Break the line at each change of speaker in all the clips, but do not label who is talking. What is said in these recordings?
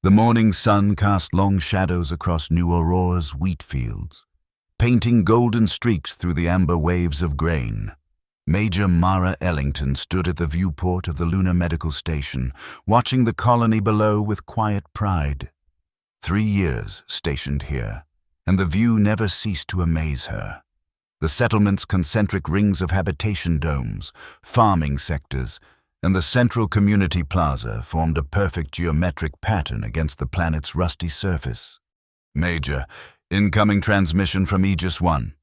The morning sun cast long shadows across New Aurora's wheat fields, painting golden streaks through the amber waves of grain. Major Mara Ellington stood at the viewport of the Lunar Medical Station, watching the colony below with quiet pride. 3 years stationed here, and the view never ceased to amaze her. The settlement's concentric rings of habitation domes, farming sectors, and the central community plaza formed a perfect geometric pattern against the planet's rusty surface. "Major, incoming transmission from Aegis 1,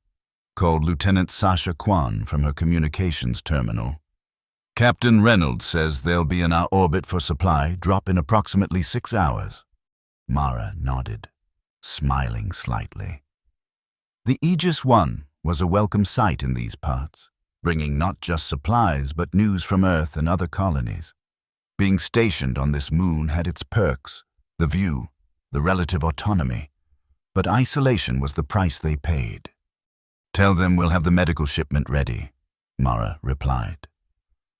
called Lieutenant Sasha Kwan from her communications terminal. Captain Reynolds says they'll be in our orbit for supply drop in approximately 6 hours. Mara nodded, smiling slightly. The Aegis 1 was a welcome sight in these parts, bringing not just supplies but news from Earth and other colonies. Being stationed on this moon had its perks, the view, the relative autonomy, but isolation was the price they paid. "Tell them we'll have the medical shipment ready," Mara replied.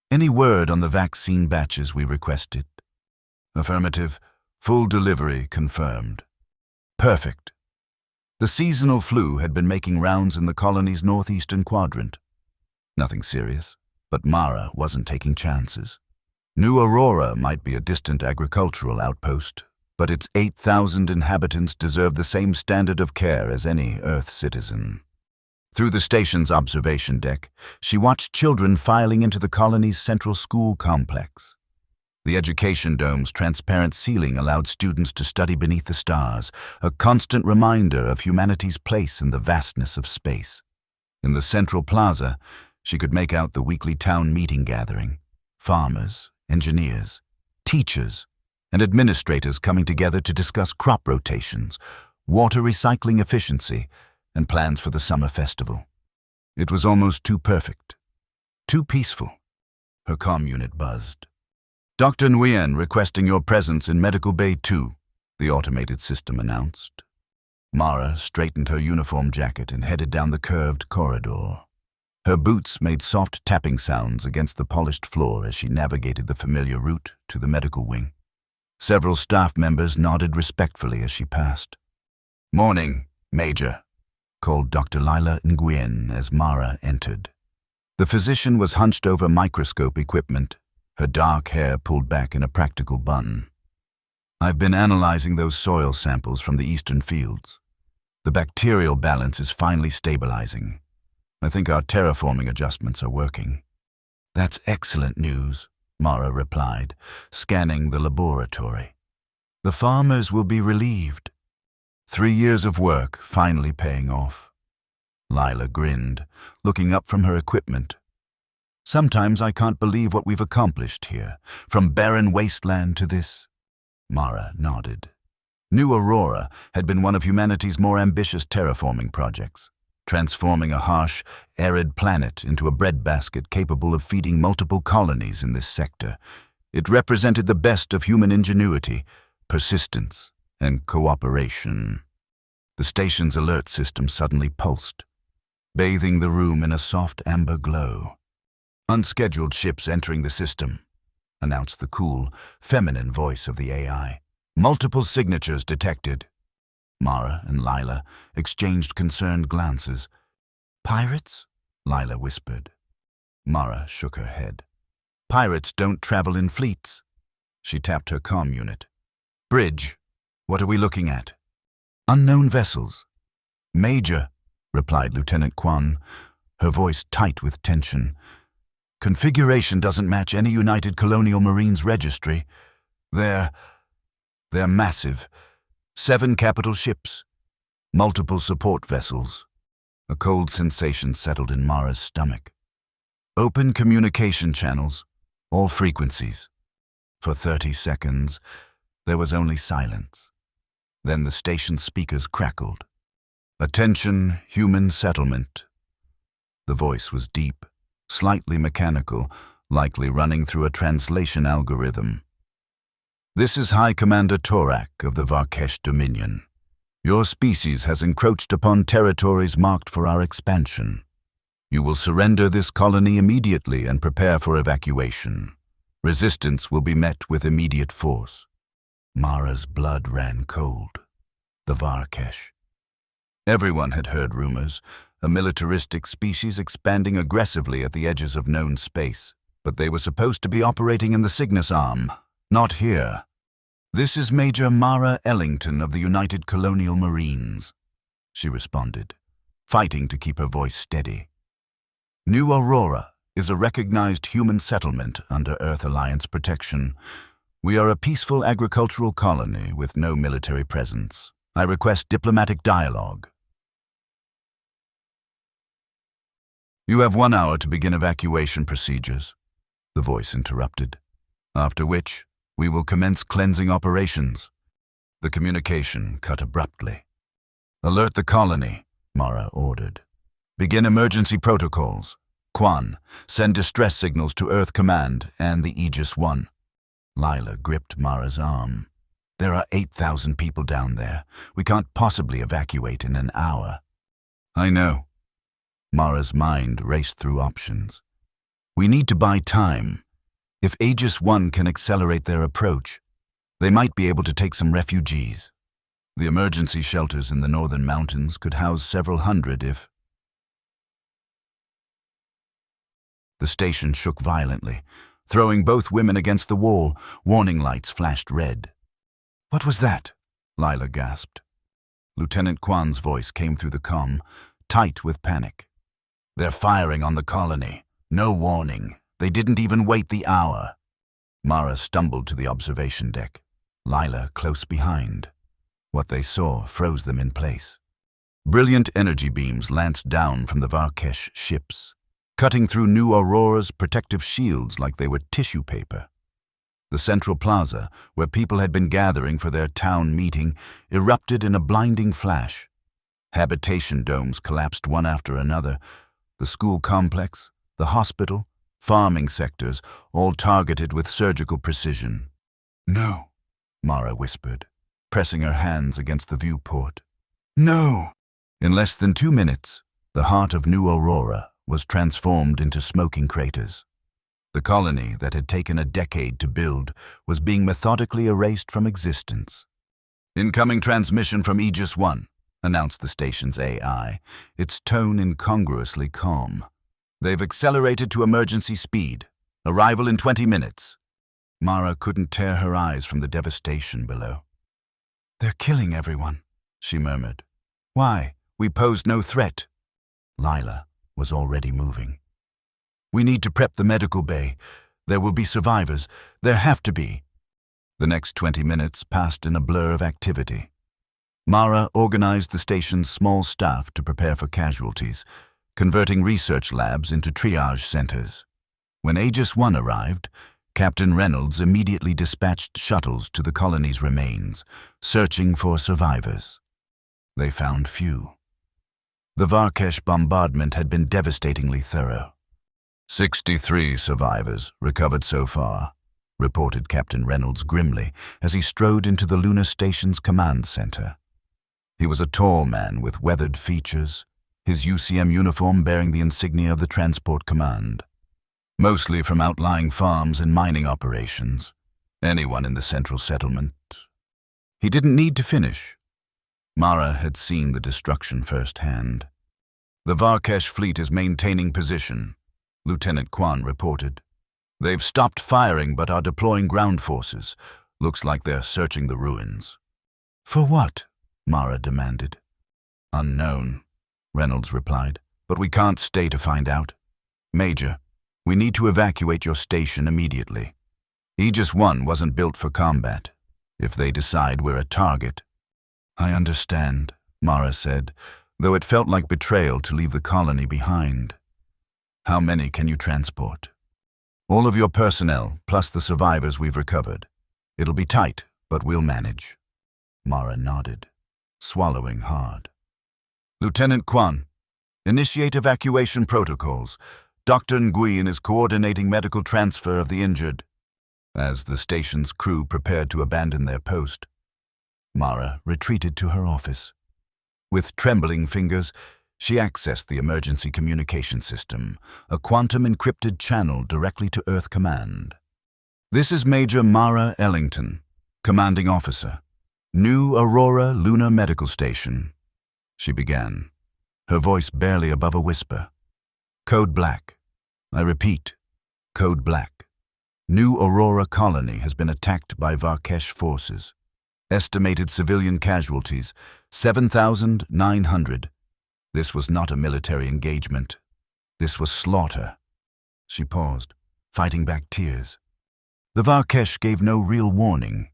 "Any word on the vaccine batches we requested?" "Affirmative. Full delivery confirmed." "Perfect." The seasonal flu had been making rounds in the colony's northeastern quadrant. Nothing serious, but Mara wasn't taking chances. New Aurora might be a distant agricultural outpost, but its 8,000 inhabitants deserve the same standard of care as any Earth citizen. Through the station's observation deck, she watched children filing into the colony's central school complex. The education dome's transparent ceiling allowed students to study beneath the stars, a constant reminder of humanity's place in the vastness of space. In the central plaza, she could make out the weekly town meeting gathering. Farmers, engineers, teachers, and administrators coming together to discuss crop rotations, water recycling efficiency, and plans for the summer festival. It was almost too perfect, too peaceful. Her comm unit buzzed. "Dr. Nguyen requesting your presence in Medical Bay 2, the automated system announced. Mara straightened her uniform jacket and headed down the curved corridor. Her boots made soft tapping sounds against the polished floor as she navigated the familiar route to the medical wing. Several staff members nodded respectfully as she passed. "Morning, Major," called Dr. Lila Nguyen as Mara entered. The physician was hunched over microscope equipment, her dark hair pulled back in a practical bun. "I've been analyzing those soil samples from the eastern fields. The bacterial balance is finally stabilizing. I think our terraforming adjustments are working." "That's excellent news," Mara replied, scanning the laboratory. "The farmers will be relieved." 3 years of work finally paying off. Lila grinned, looking up from her equipment. "Sometimes I can't believe what we've accomplished here, from barren wasteland to this." Mara nodded. New Aurora had been one of humanity's more ambitious terraforming projects, transforming a harsh, arid planet into a breadbasket capable of feeding multiple colonies in this sector. It represented the best of human ingenuity, persistence, and cooperation. The station's alert system suddenly pulsed, bathing the room in a soft amber glow. "Unscheduled ships entering the system," announced the cool, feminine voice of the AI. "Multiple signatures detected." Mara and Lila exchanged concerned glances. "Pirates?" Lila whispered. Mara shook her head. "Pirates don't travel in fleets." She tapped her comm unit. "Bridge, what are we looking at?" "Unknown vessels." "Major," replied Lieutenant Kwan, her voice tight with tension. "Configuration doesn't match any United Colonial Marines registry. They're massive. 7 capital ships, multiple support vessels." A cold sensation settled in Mara's stomach. "Open communication channels, all frequencies." For 30 seconds, there was only silence. Then the station speakers crackled. "Attention, human settlement." The voice was deep, slightly mechanical, likely running through a translation algorithm. "This is High Commander Torak of the Varkesh Dominion. Your species has encroached upon territories marked for our expansion. You will surrender this colony immediately and prepare for evacuation. Resistance will be met with immediate force." Mara's blood ran cold. The Varkesh. Everyone had heard rumors, a militaristic species expanding aggressively at the edges of known space. But they were supposed to be operating in the Cygnus Arm, not here. "This is Major Mara Ellington of the United Colonial Marines," she responded, fighting to keep her voice steady. "New Aurora is a recognized human settlement under Earth Alliance protection. We are a peaceful agricultural colony with no military presence. I request diplomatic dialogue." "You have 1 hour to begin evacuation procedures," the voice interrupted, "after which we will commence cleansing operations." The communication cut abruptly. "Alert the colony," Mara ordered. "Begin emergency protocols. Quan, send distress signals to Earth Command and the Aegis 1. Lila gripped Mara's arm. "There are 8,000 people down there. We can't possibly evacuate in an hour." "I know." Mara's mind raced through options. "We need to buy time. If Aegis 1 can accelerate their approach, they might be able to take some refugees. The emergency shelters in the northern mountains could house several hundred if..." The station shook violently, throwing both women against the wall. Warning lights flashed red. "What was that?" Lila gasped. Lieutenant Kwan's voice came through the comm, tight with panic. "They're firing on the colony. No warning. They didn't even wait the hour." Mara stumbled to the observation deck, Lila close behind. What they saw froze them in place. Brilliant energy beams lanced down from the Varkesh ships, cutting through New Aurora's protective shields like they were tissue paper. The central plaza, where people had been gathering for their town meeting, erupted in a blinding flash. Habitation domes collapsed one after another. The school complex, the hospital, farming sectors, all targeted with surgical precision. "No," Mara whispered, pressing her hands against the viewport. "No!" In less than 2 minutes, the heart of New Aurora was transformed into smoking craters. The colony that had taken a decade to build was being methodically erased from existence. "Incoming transmission from Aegis 1, announced the station's AI, its tone incongruously calm. "They've accelerated to emergency speed. Arrival in 20 minutes. Mara couldn't tear her eyes from the devastation below. "They're killing everyone," she murmured. "Why? We posed no threat." Lila was already moving. "We need to prep the medical bay. There will be survivors. There have to be." The next 20 minutes passed in a blur of activity. Mara organized the station's small staff to prepare for casualties, converting research labs into triage centers. When Aegis 1 arrived, Captain Reynolds immediately dispatched shuttles to the colony's remains, searching for survivors. They found few. The Varkesh bombardment had been devastatingly thorough. 63 survivors recovered so far, reported Captain Reynolds grimly as he strode into the lunar station's command center. He was a tall man with weathered features, his UCM uniform bearing the insignia of the Transport Command. Mostly from outlying farms and mining operations. Anyone in the central settlement. He didn't need to finish. Mara had seen the destruction firsthand. "The Varkesh fleet is maintaining position," Lieutenant Kwan reported. "They've stopped firing but are deploying ground forces. Looks like they're searching the ruins." "For what?" Mara demanded. "Unknown," Reynolds replied, "but we can't stay to find out. Major, we need to evacuate your station immediately. Aegis 1 wasn't built for combat. If they decide we're a target..." "I understand," Mara said, though it felt like betrayal to leave the colony behind. "How many can you transport?" "All of your personnel, plus the survivors we've recovered. It'll be tight, but we'll manage." Mara nodded, swallowing hard. "Lieutenant Kwan, initiate evacuation protocols. Dr. Nguyen is coordinating medical transfer of the injured." As the station's crew prepared to abandon their post, Mara retreated to her office. With trembling fingers, she accessed the emergency communication system, a quantum-encrypted channel directly to Earth Command. "This is Major Mara Ellington. Commanding Officer, New Aurora Lunar Medical Station, she began, her voice barely above a whisper. Code Black. I repeat, Code Black. New Aurora Colony has been attacked by Varkesh forces. Estimated civilian casualties, 7,900. This was not a military engagement. This was slaughter. She paused, fighting back tears. The Varkesh gave no real warning,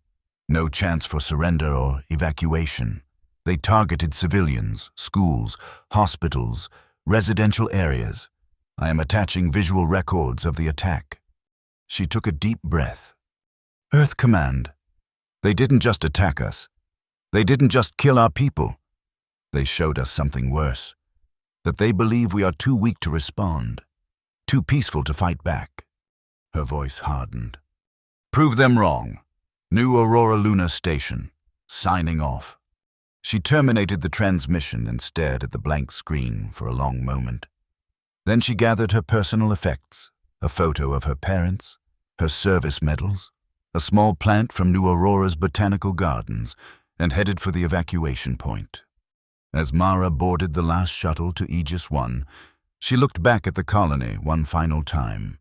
no chance for surrender or evacuation. They targeted civilians, schools, hospitals, residential areas. I am attaching visual records of the attack. She took a deep breath. Earth Command. They didn't just attack us. They didn't just kill our people. They showed us something worse. That they believe we are too weak to respond, too peaceful to fight back. Her voice hardened. Prove them wrong. New Aurora Lunar Station. Signing off. She terminated the transmission and stared at the blank screen for a long moment. Then she gathered her personal effects, a photo of her parents, her service medals, a small plant from New Aurora's botanical gardens, and headed for the evacuation point. As Mara boarded the last shuttle to Aegis 1, she looked back at the colony one final time.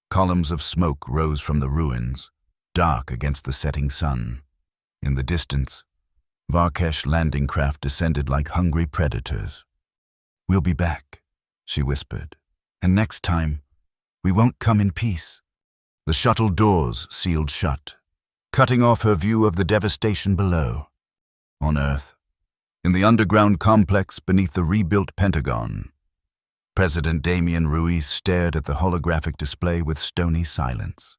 Columns of smoke rose from the ruins, dark against the setting sun. In the distance, Varkesh landing craft descended like hungry predators. We'll be back, she whispered, and next time, we won't come in peace. The shuttle doors sealed shut, cutting off her view of the devastation below. On Earth, in the underground complex beneath the rebuilt Pentagon, President Damian Ruiz stared at the holographic display with stony silence.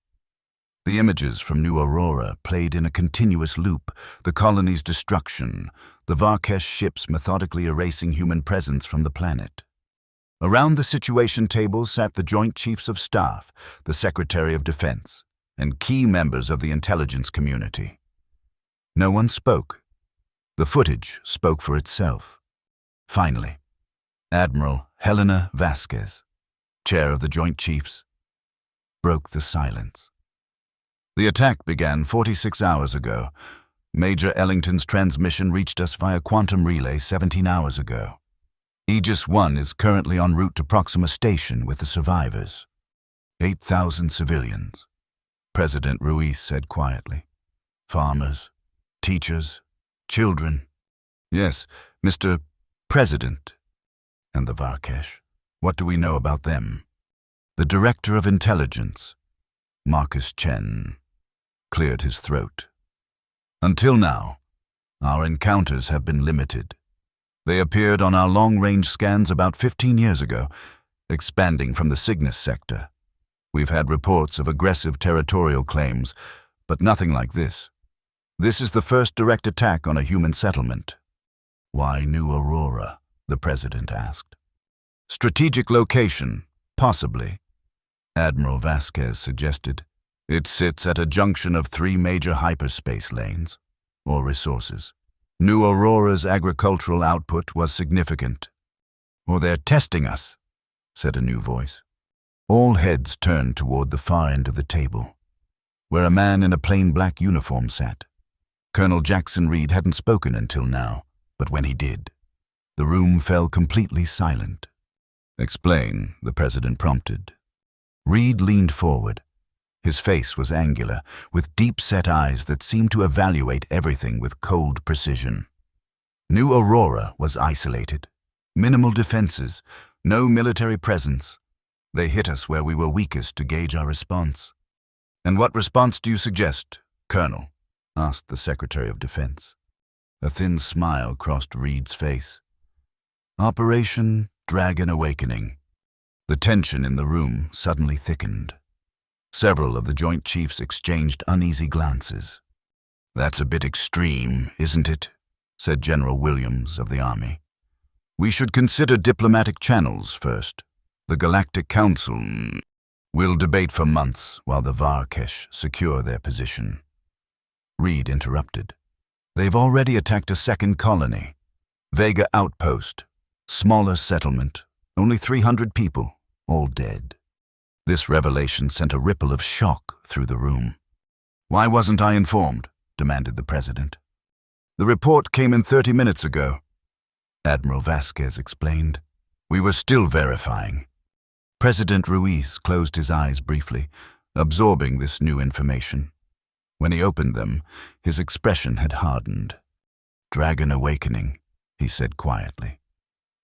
The images from New Aurora played in a continuous loop, the colony's destruction, the Varkesh ships methodically erasing human presence from the planet. Around the situation table sat the Joint Chiefs of Staff, the Secretary of Defense, and key members of the intelligence community. No one spoke. The footage spoke for itself. Finally, Admiral Helena Vasquez, chair of the Joint Chiefs, broke the silence. The attack began 46 hours ago. Major Ellington's transmission reached us via quantum relay 17 hours ago. Aegis 1 is currently en route to Proxima Station with the survivors. 8,000 civilians, President Ruiz said quietly. Farmers, teachers, children. Yes, Mr. President. And the Varkesh. What do we know about them? The Director of Intelligence, Marcus Chen, cleared his throat. Until now, our encounters have been limited. They appeared on our long-range scans about 15 years ago, expanding from the Cygnus sector. We've had reports of aggressive territorial claims, but nothing like this. This is the first direct attack on a human settlement. Why New Aurora? The President asked. Strategic location, possibly, Admiral Vasquez suggested. It sits at a junction of 3 major hyperspace lanes, or resources. New Aurora's agricultural output was significant. Or they're testing us, said a new voice. All heads turned toward the far end of the table, where a man in a plain black uniform sat. Colonel Jackson Reed hadn't spoken until now, but when he did, the room fell completely silent. Explain, the President prompted. Reed leaned forward. His face was angular, with deep-set eyes that seemed to evaluate everything with cold precision. New Aurora was isolated. Minimal defenses, no military presence. They hit us where we were weakest to gauge our response. And what response do you suggest, Colonel? Asked the Secretary of Defense. A thin smile crossed Reed's face. Operation Dragon Awakening. The tension in the room suddenly thickened. Several of the Joint Chiefs exchanged uneasy glances. That's a bit extreme, isn't it? Said General Williams of the Army. We should consider diplomatic channels first. The Galactic Council will debate for months while the Varkesh secure their position. Reed interrupted. They've already attacked a second colony. Vega Outpost. Smaller settlement. Only 300 people, all dead. This revelation sent a ripple of shock through the room. Why wasn't I informed? demanded the President. The report came in 30 minutes ago, Admiral Vasquez explained. We were still verifying. President Ruiz closed his eyes briefly, absorbing this new information. When he opened them, his expression had hardened. Dragon awakening, he said quietly.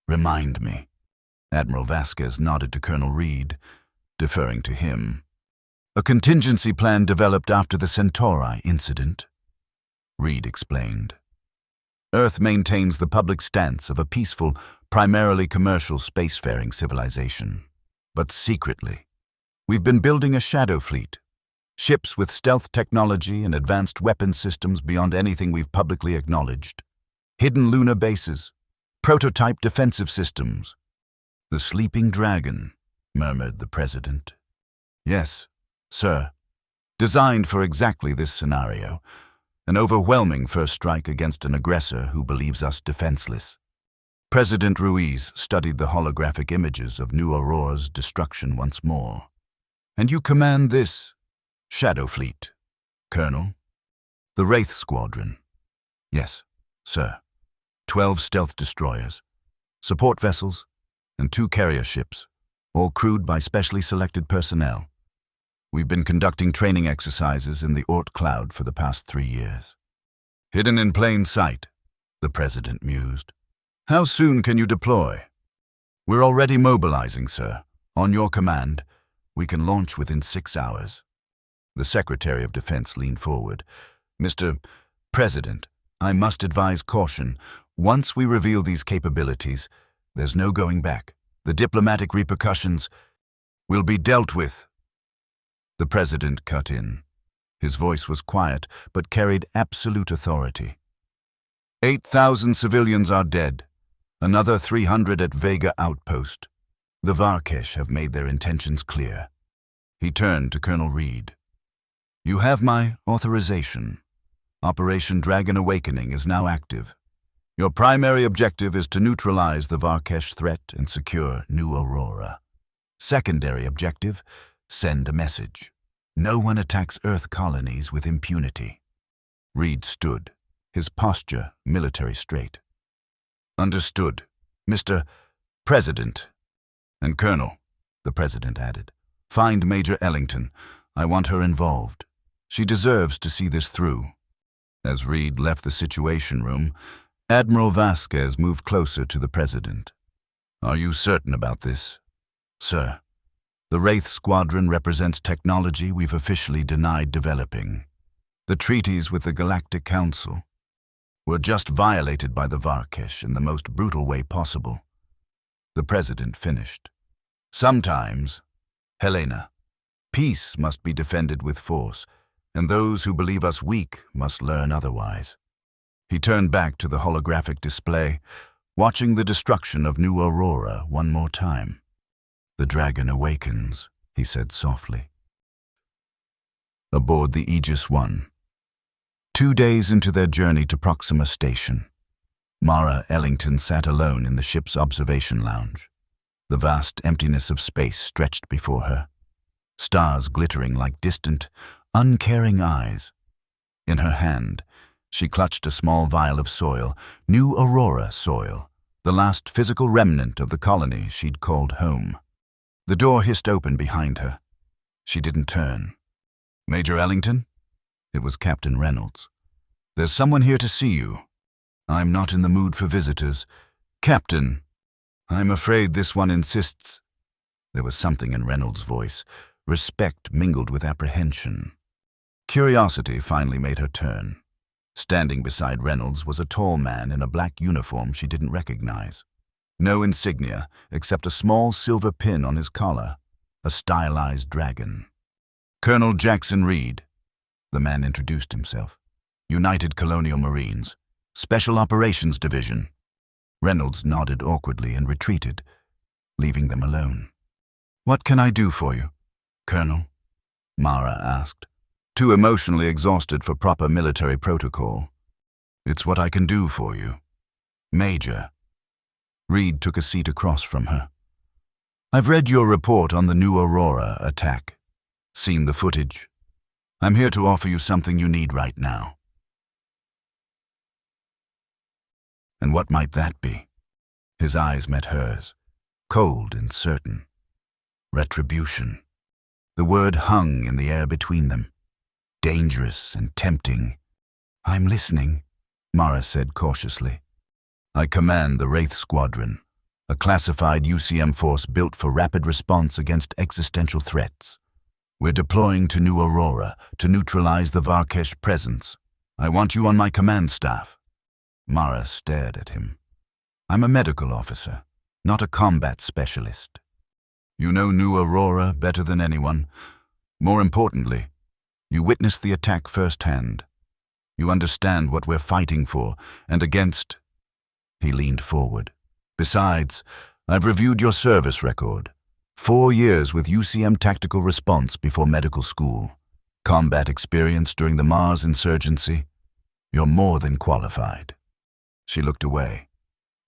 Remind me. Admiral Vasquez nodded to Colonel Reed, deferring to him. A contingency plan developed after the Centauri incident, Reed explained. Earth maintains the public stance of a peaceful, primarily commercial spacefaring civilization. But secretly, we've been building a shadow fleet, ships with stealth technology and advanced weapons systems beyond anything we've publicly acknowledged. Hidden lunar bases, prototype defensive systems. The sleeping dragon, murmured the President. Yes, sir. Designed for exactly this scenario. An overwhelming first strike against an aggressor who believes us defenseless. President Ruiz studied the holographic images of New Aurora's destruction once more. And you command this Shadow Fleet, Colonel? The Wraith Squadron. Yes, sir. 12 stealth destroyers, support vessels, and 2 carrier ships, all crewed by specially selected personnel. We've been conducting training exercises in the Oort cloud for the past 3 years. Hidden in plain sight, the President mused. How soon can you deploy? We're already mobilizing, sir. On your command, we can launch within 6 hours. The Secretary of Defense leaned forward. Mr. President, I must advise caution. Once we reveal these capabilities, there's no going back. The diplomatic repercussions will be dealt with. The President cut in. His voice was quiet, but carried absolute authority. 8,000 civilians are dead. Another 300 at Vega Outpost. The Varkesh have made their intentions clear. He turned to Colonel Reed. You have my authorization. Operation Dragon Awakening is now active. Your primary objective is to neutralize the Varkesh threat and secure New Aurora. Secondary objective, send a message. No one attacks Earth colonies with impunity. Reed stood, his posture military straight. Understood, Mr. President. And Colonel, the President added, find Major Ellington. I want her involved. She deserves to see this through. As Reed left the Situation Room, Admiral Vasquez moved closer to the President. Are you certain about this? Sir, the Wraith Squadron represents technology we've officially denied developing. The treaties with the Galactic Council were just violated by the Varkesh in the most brutal way possible. The President finished. Sometimes, Helena, peace must be defended with force, and those who believe us weak must learn otherwise. He turned back to the holographic display, watching the destruction of New Aurora one more time. The dragon awakens, he said softly. Aboard the Aegis I. 2 days into their journey to Proxima Station, Mara Ellington sat alone in the ship's observation lounge. The vast emptiness of space stretched before her, stars glittering like distant, uncaring eyes. In her hand, she clutched a small vial of soil, New Aurora soil, the last physical remnant of the colony she'd called home. The door hissed open behind her. She didn't turn. Major Ellington? It was Captain Reynolds. There's someone here to see you. I'm not in the mood for visitors. Captain, I'm afraid this one insists. There was something in Reynolds' voice, respect mingled with apprehension. Curiosity finally made her turn. Standing beside Reynolds was a tall man in a black uniform she didn't recognize. No insignia except a small silver pin on his collar, a stylized dragon. Colonel Jackson Reed, the man introduced himself. United Colonial Marines, Special Operations Division. Reynolds nodded awkwardly and retreated, leaving them alone. What can I do for you, Colonel? Mara asked, too emotionally exhausted for proper military protocol. It's what I can do for you. Major. Reed took a seat across from her. I've read your report on the New Aurora attack. Seen the footage. I'm here to offer you something you need right now. And what might that be? His eyes met hers, cold and certain. Retribution. The word hung in the air between them. Dangerous and tempting. "I'm listening," Mara said cautiously. "I command the Wraith Squadron, a classified UCM force built for rapid response against existential threats. We're deploying to New Aurora to neutralize the Varkesh presence. I want you on my command staff." Mara stared at him. "I'm a medical officer, not a combat specialist. You know New Aurora better than anyone. More importantly, you witnessed the attack firsthand. You understand what we're fighting for and against." He leaned forward. "Besides, I've reviewed your service record. 4 years with UCM Tactical Response before medical school. Combat experience during the Mars insurgency. You're more than qualified." She looked away,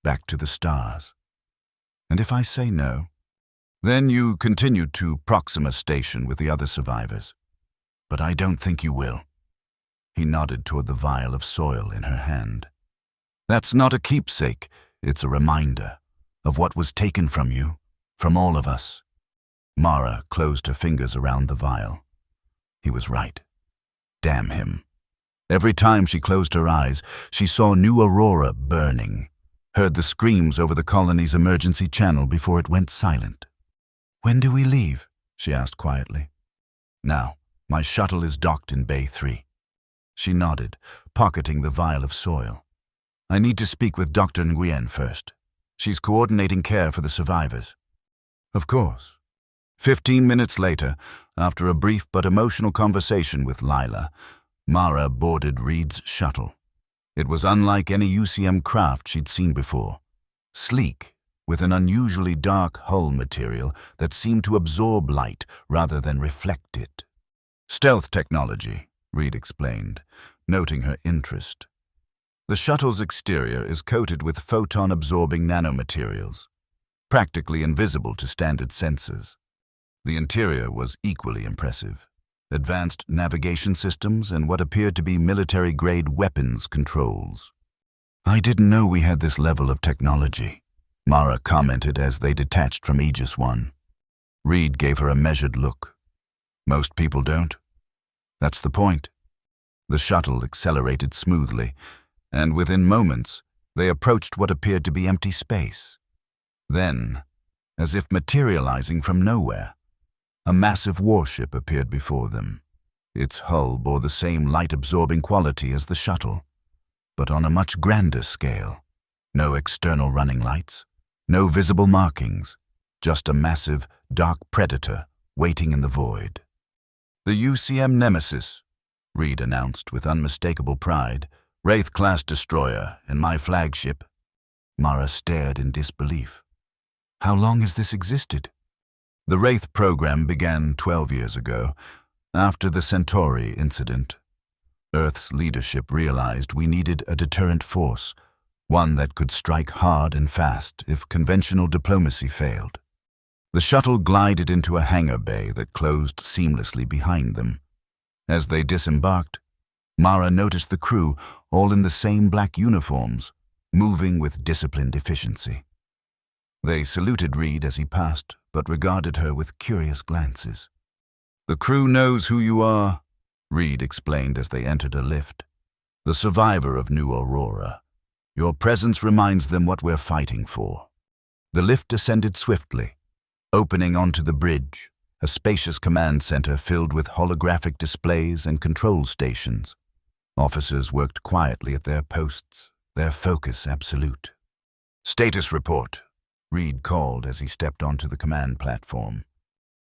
back to the stars. "And if I say no?" "Then you continued to Proxima Station with the other survivors. But I don't think you will." He nodded toward the vial of soil in her hand. "That's not a keepsake, it's a reminder of what was taken from you, from all of us." Mara closed her fingers around the vial. He was right. Damn him. Every time she closed her eyes, she saw New Aurora burning, heard the screams over the colony's emergency channel before it went silent. "When do we leave?" she asked quietly. "Now, my shuttle is docked in Bay 3. She nodded, pocketing the vial of soil. "I need to speak with Dr. Nguyen first. She's coordinating care for the survivors." "Of course." 15 minutes later, after a brief but emotional conversation with Lila, Mara boarded Reed's shuttle. It was unlike any UCM craft she'd seen before. Sleek, with an unusually dark hull material that seemed to absorb light rather than reflect it. "Stealth technology," Reed explained, noting her interest. "The shuttle's exterior is coated with photon-absorbing nanomaterials, practically invisible to standard sensors. The interior was equally impressive. Advanced navigation systems and what appeared to be military-grade weapons controls. "I didn't know we had this level of technology," Mara commented as they detached from Aegis 1. Reed gave her a measured look. "Most people don't. That's the point." The shuttle accelerated smoothly, and within moments, they approached what appeared to be empty space. Then, as if materializing from nowhere, a massive warship appeared before them. Its hull bore the same light-absorbing quality as the shuttle, but on a much grander scale. No external running lights, no visible markings, just a massive, dark predator waiting in the void. "The UCM Nemesis," Reed announced with unmistakable pride, "Wraith-class destroyer and my flagship." Mara stared in disbelief. "How long has this existed?" "The Wraith program began 12 years ago, after the Centauri incident. Earth's leadership realized we needed a deterrent force, one that could strike hard and fast if conventional diplomacy failed." The shuttle glided into a hangar bay that closed seamlessly behind them. As they disembarked, Mara noticed the crew, all in the same black uniforms, moving with disciplined efficiency. They saluted Reed as he passed, but regarded her with curious glances. "The crew knows who you are," Reed explained as they entered a lift. "The survivor of New Aurora. Your presence reminds them what we're fighting for." The lift descended swiftly, opening onto the bridge, a spacious command center filled with holographic displays and control stations. Officers worked quietly at their posts, their focus absolute. "Status report," Reed called as he stepped onto the command platform.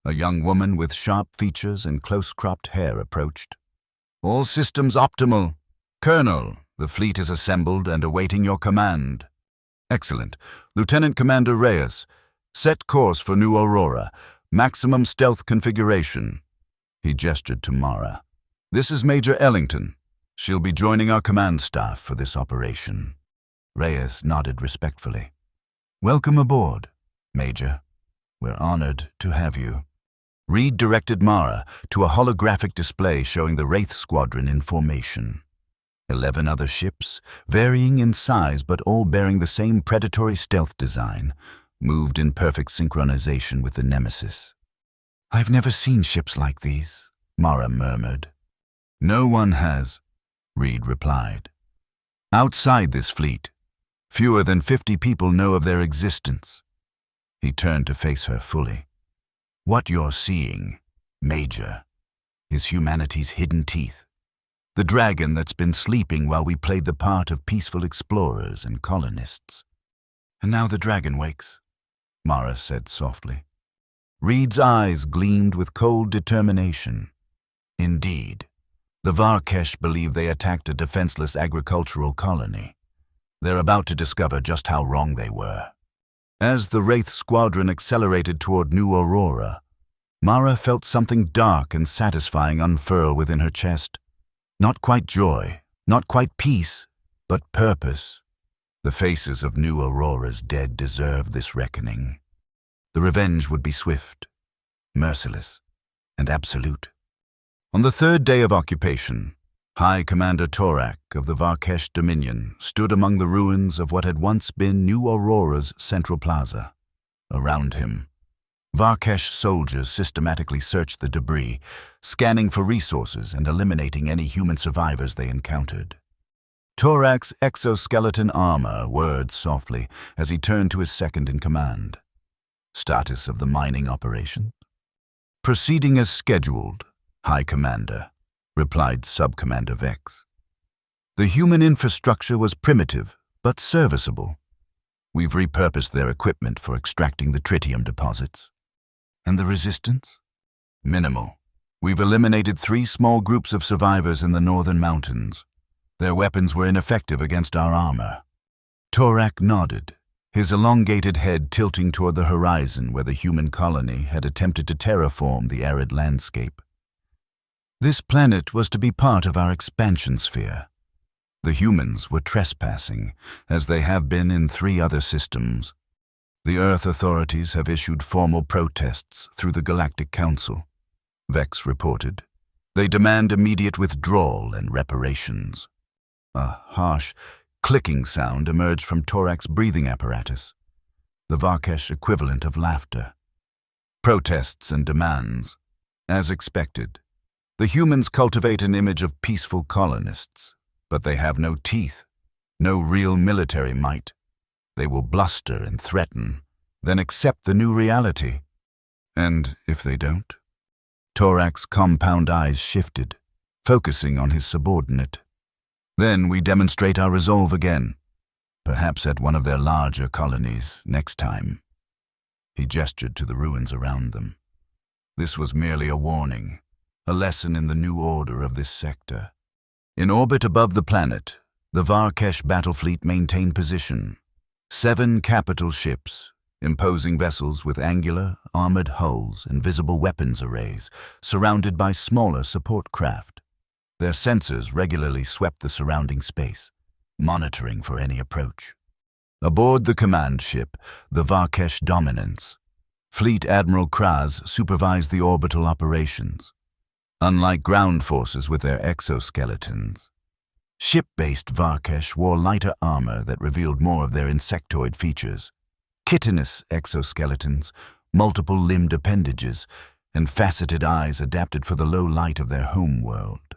A young woman with sharp features and close-cropped hair approached. "All systems optimal. Colonel, the fleet is assembled and awaiting your command." "Excellent. Lieutenant Commander Reyes, set course for New Aurora. Maximum stealth configuration." He gestured to Mara. "This is Major Ellington. She'll be joining our command staff for this operation." Reyes nodded respectfully. "Welcome aboard, Major. We're honored to have you." Reed directed Mara to a holographic display showing the Wraith Squadron in formation. 11 other ships, varying in size but all bearing the same predatory stealth design, moved in perfect synchronization with the Nemesis. "I've never seen ships like these," Mara murmured. "No one has," Reed replied. "Outside this fleet, fewer than 50 people know of their existence." He turned to face her fully. "What you're seeing, Major, is humanity's hidden teeth. The dragon that's been sleeping while we played the part of peaceful explorers and colonists." "And now the dragon wakes," Mara said softly. Reed's eyes gleamed with cold determination. "Indeed, the Varkesh believe they attacked a defenseless agricultural colony. They're about to discover just how wrong they were." As the Wraith squadron accelerated toward New Aurora, Mara felt something dark and satisfying unfurl within her chest. Not quite joy, not quite peace, but purpose. The faces of New Aurora's dead deserved this reckoning. The revenge would be swift, merciless, and absolute. On the third day of occupation, High Commander Torak of the Varkesh Dominion stood among the ruins of what had once been New Aurora's central plaza. Around him, Varkesh soldiers systematically searched the debris, scanning for resources and eliminating any human survivors they encountered. Torak's exoskeleton armor whirred softly as he turned to his second-in-command. "Status of the mining operation?" "Proceeding as scheduled, High Commander," replied Sub-Commander Vex. "The human infrastructure was primitive, but serviceable. We've repurposed their equipment for extracting the tritium deposits." "And the resistance?" "Minimal. We've eliminated 3 small groups of survivors in the northern mountains. Their weapons were ineffective against our armor." Torak nodded, his elongated head tilting toward the horizon where the human colony had attempted to terraform the arid landscape. "This planet was to be part of our expansion sphere. The humans were trespassing, as they have been in 3 other systems. The Earth authorities have issued formal protests through the Galactic Council," Vex reported. "They demand immediate withdrawal and reparations." A harsh, clicking sound emerged from Torak's breathing apparatus, the Varkesh equivalent of laughter. "Protests and demands. As expected. The humans cultivate an image of peaceful colonists, but they have no teeth, no real military might. They will bluster and threaten, then accept the new reality. And if they don't?" Torak's compound eyes shifted, focusing on his subordinate. "Then we demonstrate our resolve again, perhaps at one of their larger colonies next time." He gestured to the ruins around them. This was merely a warning, a lesson in the new order of this sector. In orbit above the planet, the Varkesh battle fleet maintained position. 7 capital ships, imposing vessels with angular, armored hulls and visible weapons arrays, surrounded by smaller support craft. Their sensors regularly swept the surrounding space, monitoring for any approach. Aboard the command ship, the Varkesh Dominance, Fleet Admiral Kraz supervised the orbital operations. Unlike ground forces with their exoskeletons, ship-based Varkesh wore lighter armor that revealed more of their insectoid features. Chitinous exoskeletons, multiple limbed appendages, and faceted eyes adapted for the low light of their home world.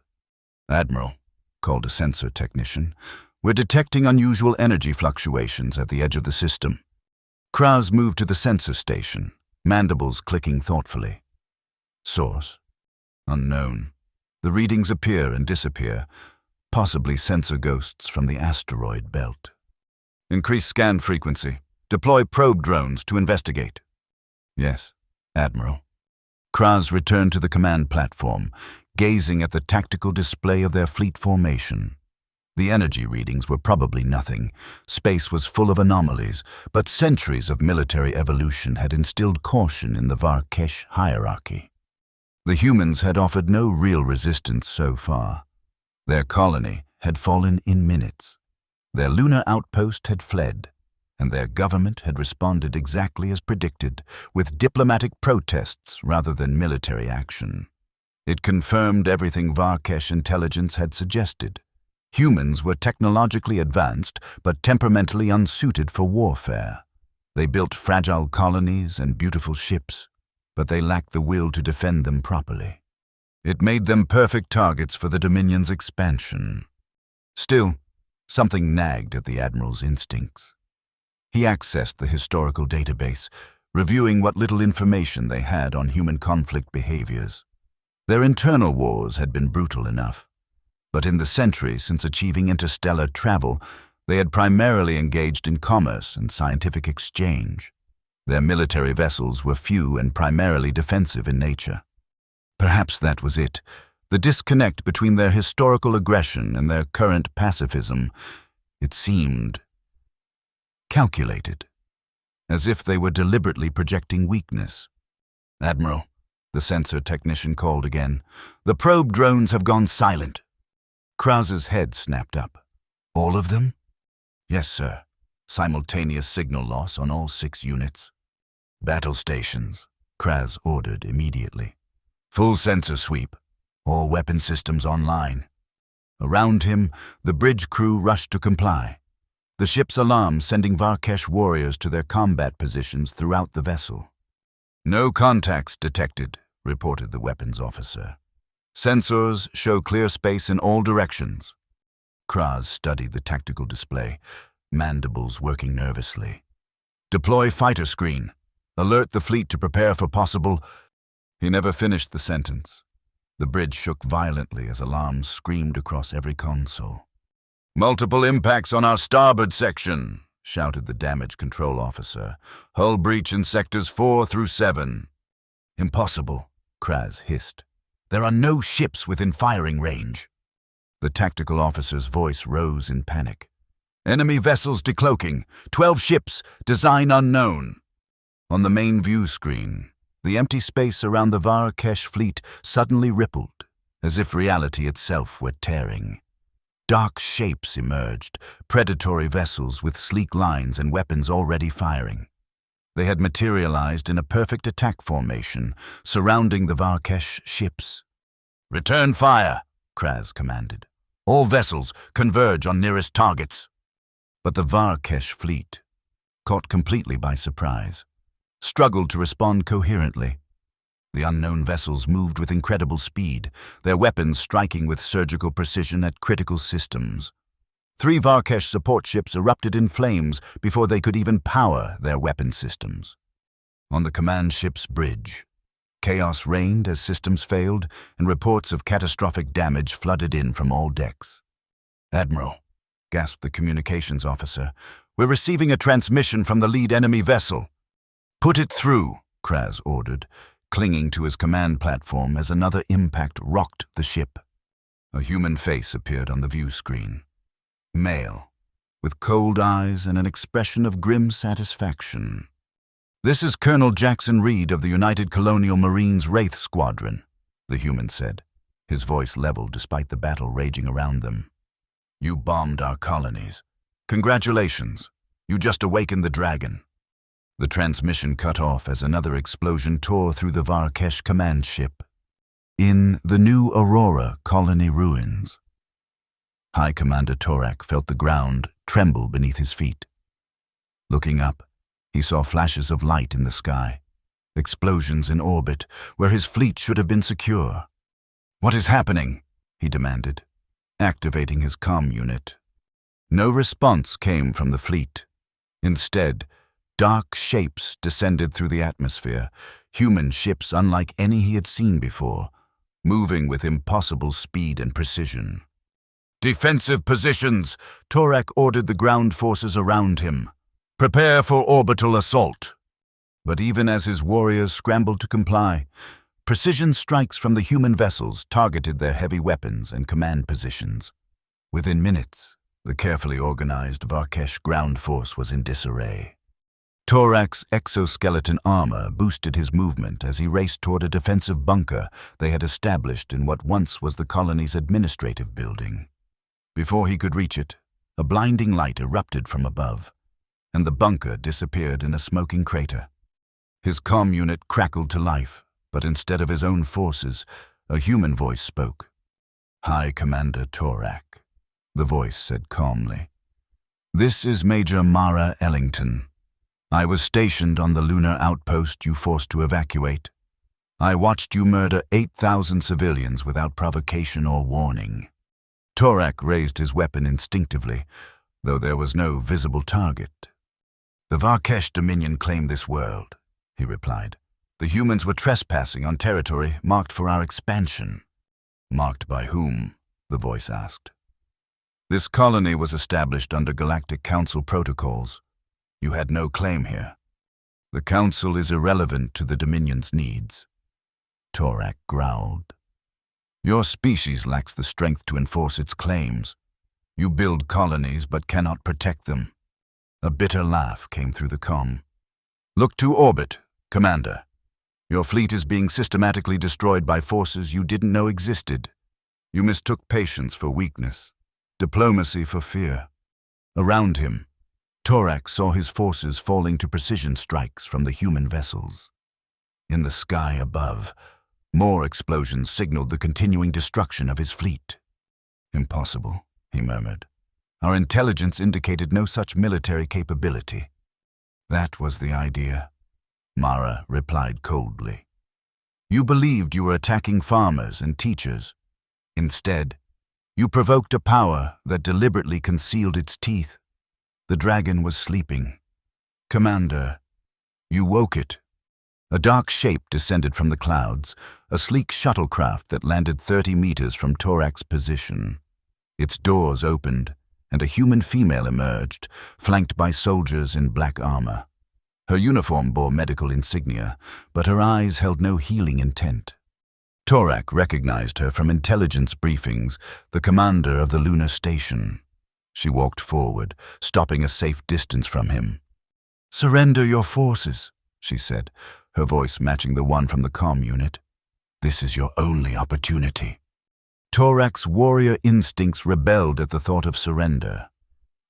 "Admiral," called a sensor technician, "we're detecting unusual energy fluctuations at the edge of the system." Kraz moved to the sensor station, mandibles clicking thoughtfully. "Source? Unknown. The readings appear and disappear, possibly sensor ghosts from the asteroid belt." "Increase scan frequency. Deploy probe drones to investigate." "Yes, Admiral." Kraz returned to the command platform, gazing at the tactical display of their fleet formation. The energy readings were probably nothing. Space was full of anomalies, but centuries of military evolution had instilled caution in the Varkesh hierarchy. The humans had offered no real resistance so far. Their colony had fallen in minutes. Their lunar outpost had fled, and their government had responded exactly as predicted, with diplomatic protests rather than military action. It confirmed everything Varkesh intelligence had suggested. Humans were technologically advanced, but temperamentally unsuited for warfare. They built fragile colonies and beautiful ships, but they lacked the will to defend them properly. It made them perfect targets for the Dominion's expansion. Still, something nagged at the Admiral's instincts. He accessed the historical database, reviewing what little information they had on human conflict behaviors. Their internal wars had been brutal enough, but in the century since achieving interstellar travel, they had primarily engaged in commerce and scientific exchange. Their military vessels were few and primarily defensive in nature. Perhaps that was it, the disconnect between their historical aggression and their current pacifism. It seemed calculated, as if they were deliberately projecting weakness. "Admiral," the sensor technician called again, "the probe drones have gone silent." Krause's head snapped up. "All of them?" "Yes, sir. Simultaneous signal loss on all 6 units. "Battle stations," Krause ordered immediately. "Full sensor sweep. All weapon systems online." Around him, the bridge crew rushed to comply, the ship's alarm sending Varkesh warriors to their combat positions throughout the vessel. "No contacts detected," reported the weapons officer. "Sensors show clear space in all directions." Krause studied the tactical display, mandibles working nervously. "Deploy fighter screen. Alert the fleet to prepare for possible—" He never finished the sentence. The bridge shook violently as alarms screamed across every console. "Multiple impacts on our starboard section," shouted the damage control officer. "Hull breach in sectors 4 through 7. "Impossible," Krause hissed. "There are no ships within firing range." The tactical officer's voice rose in panic. "Enemy vessels decloaking. 12 ships, design unknown." On the main view screen, the empty space around the Varkesh fleet suddenly rippled, as if reality itself were tearing. Dark shapes emerged, predatory vessels with sleek lines and weapons already firing. They had materialized in a perfect attack formation, surrounding the Varkesh ships. "Return fire," Krause commanded. "All vessels converge on nearest targets." But the Varkesh fleet, caught completely by surprise, struggled to respond coherently. The unknown vessels moved with incredible speed, their weapons striking with surgical precision at critical systems. 3 Varkesh support ships erupted in flames before they could even power their weapon systems. On the command ship's bridge, chaos reigned as systems failed and reports of catastrophic damage flooded in from all decks. "Admiral," gasped the communications officer, "we're receiving a transmission from the lead enemy vessel." "Put it through," Krause ordered, clinging to his command platform as another impact rocked the ship. A human face appeared on the view screen. Male, with cold eyes and an expression of grim satisfaction. "This is Colonel Jackson Reed of the United Colonial Marines Wraith Squadron," the human said, his voice leveled despite the battle raging around them. "You bombed our colonies. Congratulations. You just awakened the dragon." The transmission cut off as another explosion tore through the Varkesh command ship. In the new Aurora colony ruins, High Commander Torak felt the ground tremble beneath his feet. Looking up, he saw flashes of light in the sky, explosions in orbit where his fleet should have been secure. "What is happening?" he demanded, activating his comm unit. No response came from the fleet. Instead, dark shapes descended through the atmosphere, human ships unlike any he had seen before, moving with impossible speed and precision. "Defensive positions," Torak ordered the ground forces around him. "Prepare for orbital assault." But even as his warriors scrambled to comply, precision strikes from the human vessels targeted their heavy weapons and command positions. Within minutes, the carefully organized Varkesh ground force was in disarray. Torak's exoskeleton armor boosted his movement as he raced toward a defensive bunker they had established in what once was the colony's administrative building. Before he could reach it, a blinding light erupted from above, and the bunker disappeared in a smoking crater. His comm unit crackled to life, but instead of his own forces, a human voice spoke. "High Commander Torak, the voice said calmly. "This is Major Mara Ellington. I was stationed on the lunar outpost you forced to evacuate. I watched you murder 8,000 civilians without provocation or warning." Torak raised his weapon instinctively, though there was no visible target. "The Varkesh Dominion claimed this world," he replied. "The humans were trespassing on territory marked for our expansion." "Marked by whom?" the voice asked. "This colony was established under Galactic Council protocols. You had no claim here. The Council is irrelevant to the Dominion's needs." Torak growled. "Your species lacks the strength to enforce its claims. You build colonies but cannot protect them." A bitter laugh came through the comm. "Look to orbit, Commander. Your fleet is being systematically destroyed by forces you didn't know existed. You mistook patience for weakness, diplomacy for fear." Around him, Torak saw his forces falling to precision strikes from the human vessels. In the sky above, more explosions signaled the continuing destruction of his fleet. "Impossible," he murmured. "Our intelligence indicated no such military capability." "That was the idea," Mara replied coldly. "You believed you were attacking farmers and teachers. Instead, you provoked a power that deliberately concealed its teeth. The dragon was sleeping. Commander, you woke it." A dark shape descended from the clouds, a sleek shuttlecraft that landed 30 meters from Torak's position. Its doors opened, and a human female emerged, flanked by soldiers in black armor. Her uniform bore medical insignia, but her eyes held no healing intent. Torak recognized her from intelligence briefings, the commander of the lunar station. She walked forward, stopping a safe distance from him. "Surrender your forces," she said, her voice matching the one from the comm unit. "This is your only opportunity." Torak's warrior instincts rebelled at the thought of surrender.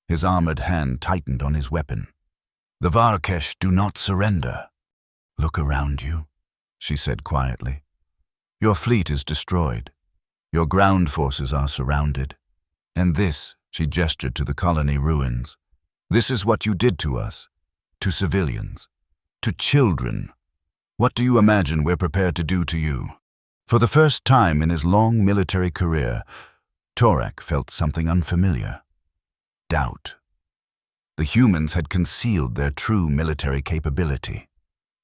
His armored hand tightened on his weapon. "The Varkesh do not surrender." "Look around you," she said quietly. "Your fleet is destroyed. Your ground forces are surrounded. And this," she gestured to the colony ruins, "this is what you did to us, to civilians, to children. What do you imagine we're prepared to do to you?" For the first time in his long military career, Torak felt something unfamiliar. Doubt. The humans had concealed their true military capability,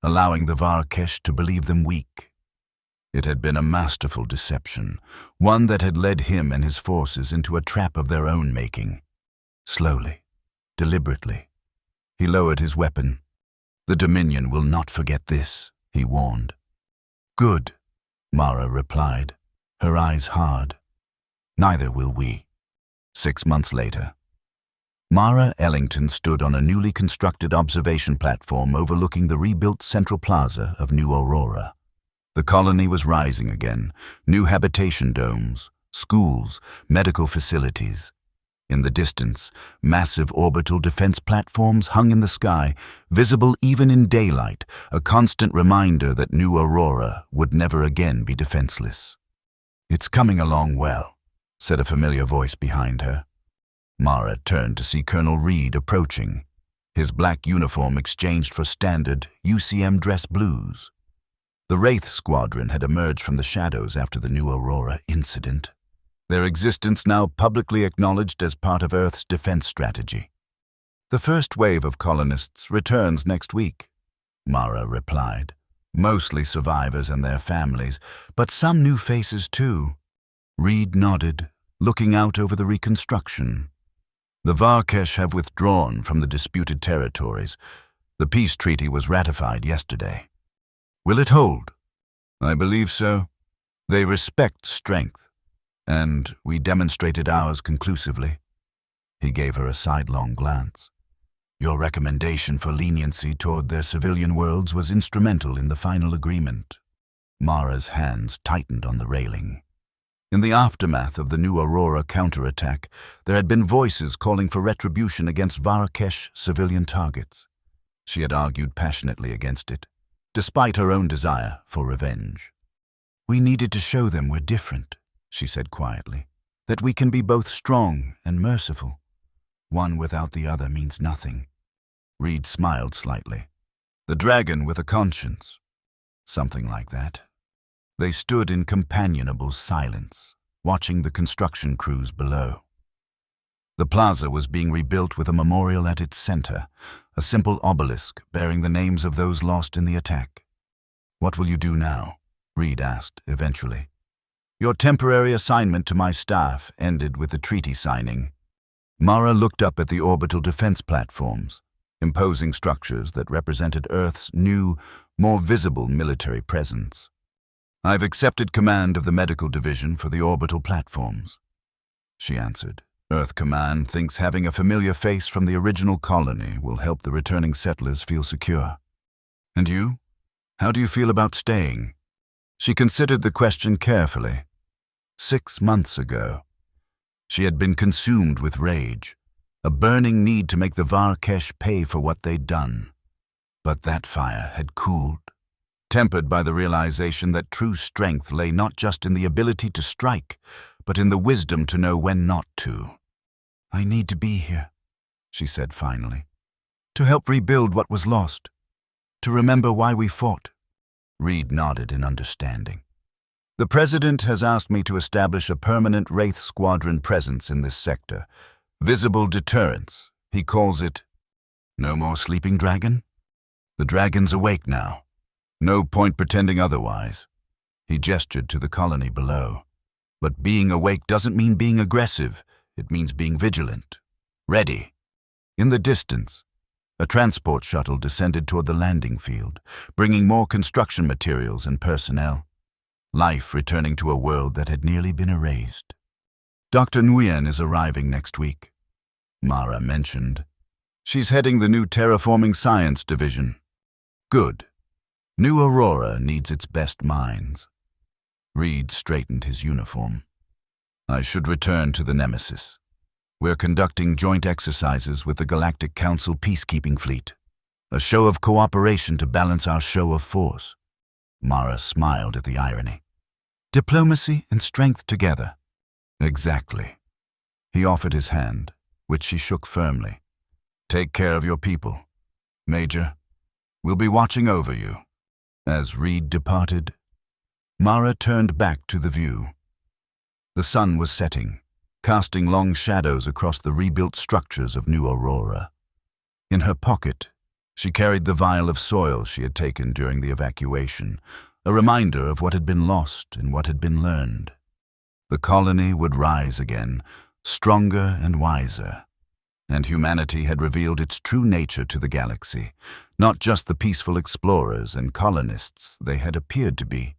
allowing the Varkesh to believe them weak. It had been a masterful deception, one that had led him and his forces into a trap of their own making. Slowly, deliberately, he lowered his weapon. "The Dominion will not forget this," he warned. "Good," Mara replied, her eyes hard. "Neither will we." 6 months later, Mara Ellington stood on a newly constructed observation platform overlooking the rebuilt central plaza of New Aurora. The colony was rising again, new habitation domes, schools, medical facilities. In the distance, massive orbital defense platforms hung in the sky, visible even in daylight, a constant reminder that New Aurora would never again be defenseless. "It's coming along well," said a familiar voice behind her. Mara turned to see Colonel Reed approaching, his black uniform exchanged for standard UCM dress blues. The Wraith Squadron had emerged from the shadows after the New Aurora incident, their existence now publicly acknowledged as part of Earth's defense strategy. "The first wave of colonists returns next week," Mara replied. "Mostly survivors and their families, but some new faces too." Reed nodded, looking out over the reconstruction. "The Varkesh have withdrawn from the disputed territories. The peace treaty was ratified yesterday." "Will it hold?" "I believe so. They respect strength, and we demonstrated ours conclusively." He gave her a sidelong glance. "Your recommendation for leniency toward their civilian worlds was instrumental in the final agreement." Mara's hands tightened on the railing. In the aftermath of the New Aurora counterattack, there had been voices calling for retribution against Varkesh civilian targets. She had argued passionately against it, despite her own desire for revenge. "We needed to show them we're different," she said quietly. that we can be both strong and merciful. One without the other means nothing. Reed smiled slightly. The dragon with a conscience. Something like that. They stood in companionable silence, watching the construction crews below. The plaza was being rebuilt with a memorial at its center, a simple obelisk bearing the names of those lost in the attack. "What will you do now?" Reed asked eventually. "Your temporary assignment to my staff ended with the treaty signing." Mara looked up at the orbital defense platforms, imposing structures that represented Earth's new, more visible military presence. "I've accepted command of the medical division for the orbital platforms," she answered. "Earth Command thinks having a familiar face from the original colony will help the returning settlers feel secure." "And you? How do you feel about staying?" She considered the question carefully. 6 months ago, she had been consumed with rage, a burning need to make the Varkesh pay for what they'd done. But that fire had cooled, tempered by the realization that true strength lay not just in the ability to strike, but in the wisdom to know when not to. "I need to be here," she said finally, "to help rebuild what was lost, to remember why we fought." Reed nodded in understanding. "The President has asked me to establish a permanent Wraith Squadron presence in this sector. Visible deterrence, he calls it. No more sleeping dragon? The dragon's awake now. No point pretending otherwise." He gestured to the colony below. "But being awake doesn't mean being aggressive. It means being vigilant. Ready." In the distance, a transport shuttle descended toward the landing field, bringing more construction materials and personnel. Life returning to a world that had nearly been erased. "Dr. Nguyen is arriving next week," Mara mentioned. "She's heading the new terraforming science division." "Good. New Aurora needs its best minds." Reed straightened his uniform. "I should return to the Nemesis. We're conducting joint exercises with the Galactic Council Peacekeeping Fleet. A show of cooperation to balance our show of force." Mara smiled at the irony. "Diplomacy and strength together." "Exactly." He offered his hand, which she shook firmly. "Take care of your people. Major, we'll be watching over you." As Reed departed, Mara turned back to the view. The sun was setting, casting long shadows across the rebuilt structures of New Aurora. In her pocket, she carried the vial of soil she had taken during the evacuation, a reminder of what had been lost and what had been learned. The colony would rise again, stronger and wiser, and humanity had revealed its true nature to the galaxy, not just the peaceful explorers and colonists they had appeared to be,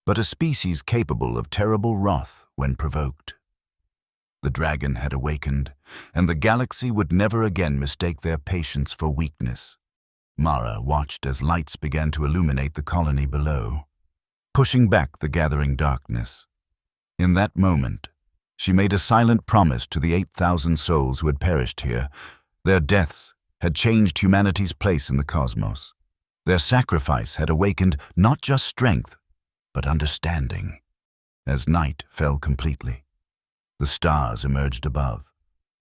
but a species capable of terrible wrath when provoked. The dragon had awakened, and the galaxy would never again mistake their patience for weakness. Mara watched as lights began to illuminate the colony below, pushing back the gathering darkness. In that moment, she made a silent promise to the 8,000 souls who had perished here. Their deaths had changed humanity's place in the cosmos. Their sacrifice had awakened not just strength, but understanding. As night fell completely, the stars emerged above,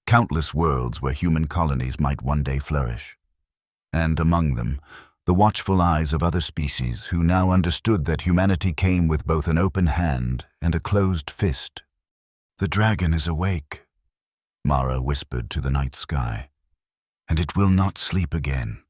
countless worlds where human colonies might one day flourish. And among them, the watchful eyes of other species who now understood that humanity came with both an open hand and a closed fist. "The dragon is awake," Mara whispered to the night sky, "and it will not sleep again."